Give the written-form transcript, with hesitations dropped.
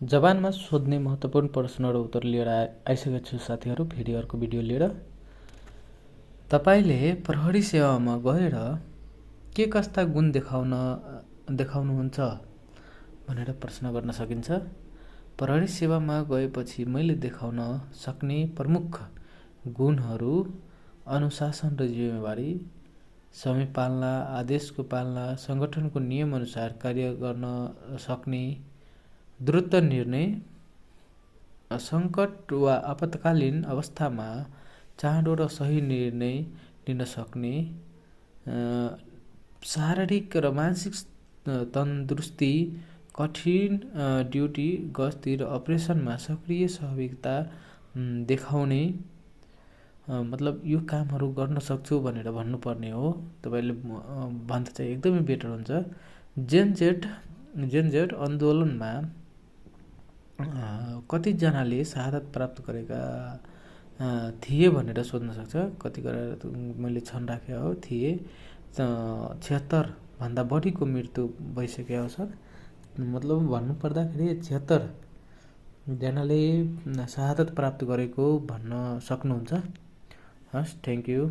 जवानमा सोध्ने महत्त्वपूर्ण प्रश्न र उत्तर लिएर आइसकेको छु साथीहरू, फेरि अर्को भिडियो लिएर। तपाईले प्रहरी सेवामा गएर के कस्ता गुण देखाउनुहुन्छ भनेर प्रश्न गर्न सकिन्छ। प्रहरी सेवामा गएपछि मैले देखाउन सक्ने प्रमुख गुणहरू अनुशासन र जिम्मेवारी, समय पालना, आदेशको पालना, सङ्गठनको नियमअनुसार कार्य गर्न सक्ने, द्रुत निर्णय, सङ्कट वा आपतकालीन अवस्थामा चाँडो र सही निर्णय लिन सक्ने, शारीरिक र मानसिक तन्दुरुस्ती, कठिन ड्युटी, गस्ती र अपरेसनमा सक्रिय सहभागिता देखाउने, मतलब यो कामहरू गर्न सक्छु भनेर भन्नुपर्ने हो। तपाईँले भन्दा चाहिँ एकदमै बेटर हुन्छ। जेनजेट आन्दोलनमा कतिजनाले शहादत प्राप्त गरेका थिए भनेर सोध्न सक्छ। कति गरेर मैले छन् राखे हो, थिए 76 भन्दा बढीको मृत्यु भइसकेको छ। मतलब भन्नुपर्दाखेरि 76 जनाले शहादत प्राप्त गरेको भन्न सक्नुहुन्छ। हस्, थ्याङ्क यू।